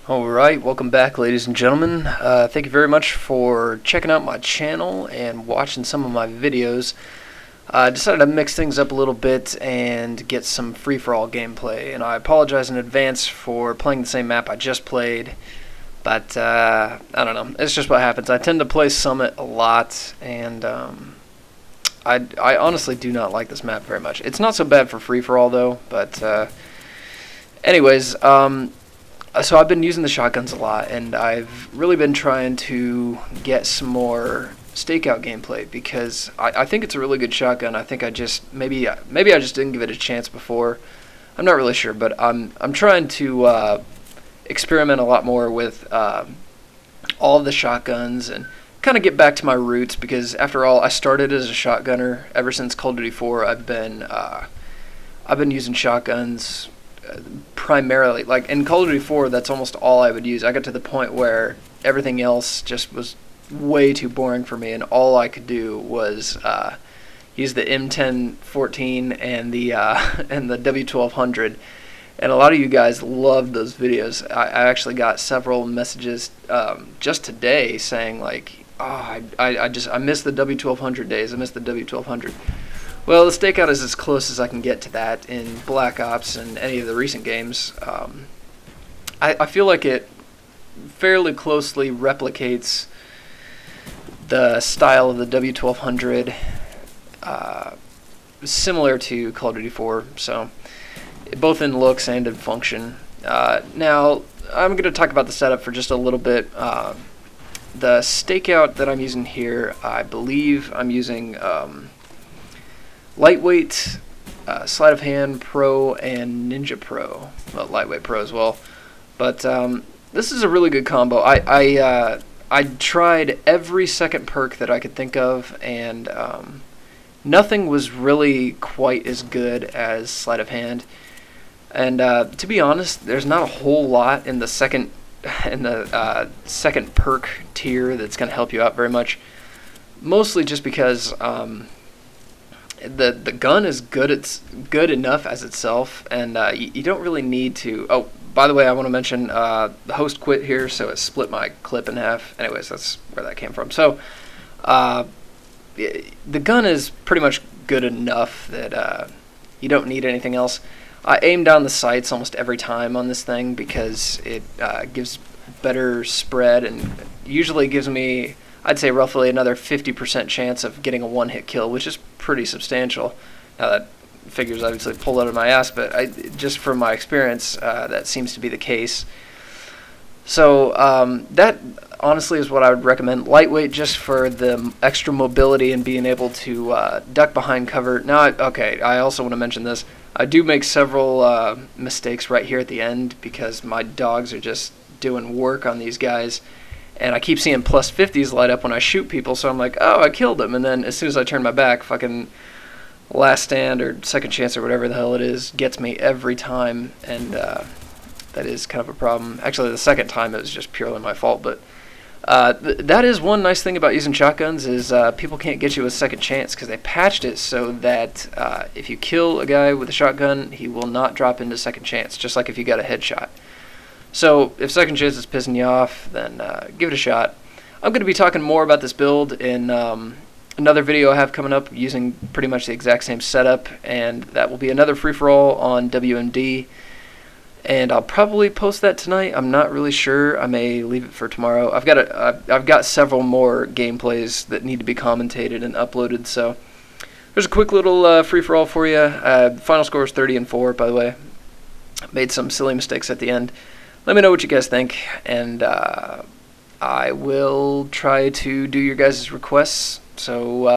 Alright, welcome back ladies and gentlemen. Thank you very much for checking out my channel and watching some of my videos. I decided to mix things up a little bit and get some free-for-all gameplay, and I apologize in advance for playing the same map I just played, but I don't know, it's just what happens. I tend to play Summit a lot, and I honestly do not like this map very much. It's not so bad for free-for-all though, but anyways, so I've been using the shotguns a lot, and I've really been trying to get some more Stakeout gameplay because I think it's a really good shotgun. I think I just maybe I just didn't give it a chance before. I'm not really sure, but I'm trying to experiment a lot more with all of the shotguns and kind of get back to my roots, because after all, I started as a shotgunner. Ever since Call of Duty 4, I've been using shotguns. Primarily, like in Call of Duty 4, that's almost all I would use. I got to the point where everything else just was way too boring for me, and all I could do was use the M1014 and the W1200. And a lot of you guys loved those videos. I actually got several messages just today saying like, "Oh, I miss the W1200 days. I miss the W1200." Well, the Stakeout is as close as I can get to that in Black Ops and any of the recent games. I feel like it fairly closely replicates the style of the W1200, similar to Call of Duty 4, so both in looks and in function. Now, I'm going to talk about the setup for just a little bit. The Stakeout that I'm using here, I believe I'm using Lightweight, Sleight of Hand Pro, and Ninja Pro. Well, Lightweight Pro as well. But this is a really good combo. I tried every second perk that I could think of, and nothing was really quite as good as Sleight of Hand. And to be honest, there's not a whole lot in the second second perk tier that's going to help you out very much. Mostly just because the gun is good. It's good enough as itself, and you don't really need to. Oh, by the way, I want to mention the host quit here, so it split my clip in half. Anyways, that's where that came from. So the gun is pretty much good enough that you don't need anything else. I aim down the sights almost every time on this thing because it gives better spread, and usually gives me, I'd say, roughly another 50% chance of getting a one-hit kill, which is pretty substantial. Now, that figure's obviously pulled out of my ass, but just from my experience, that seems to be the case. So that honestly is what I would recommend. Lightweight just for the extra mobility and being able to duck behind cover. Now, okay, I also want to mention this. I do make several mistakes right here at the end because my dogs are just doing work on these guys. And I keep seeing plus 50s light up when I shoot people, so I'm like, oh, I killed him. And then as soon as I turn my back, fucking last stand or second chance or whatever the hell it is gets me every time. And that is kind of a problem. Actually, the second time it was just purely my fault. But that is one nice thing about using shotguns is people can't get you a second chance because they patched it so that if you kill a guy with a shotgun, he will not drop into second chance, just like if you got a headshot. So if second chance is pissing you off, then give it a shot. I'm going to be talking more about this build in another video I have coming up using pretty much the exact same setup, and that will be another free-for-all on WMD. And I'll probably post that tonight. I'm not really sure. I may leave it for tomorrow. I've got several more gameplays that need to be commentated and uploaded. So there's a quick little free-for-all for you. Final score is 30-4, by the way. Made some silly mistakes at the end. Let me know what you guys think, and I will try to do your guys' requests. So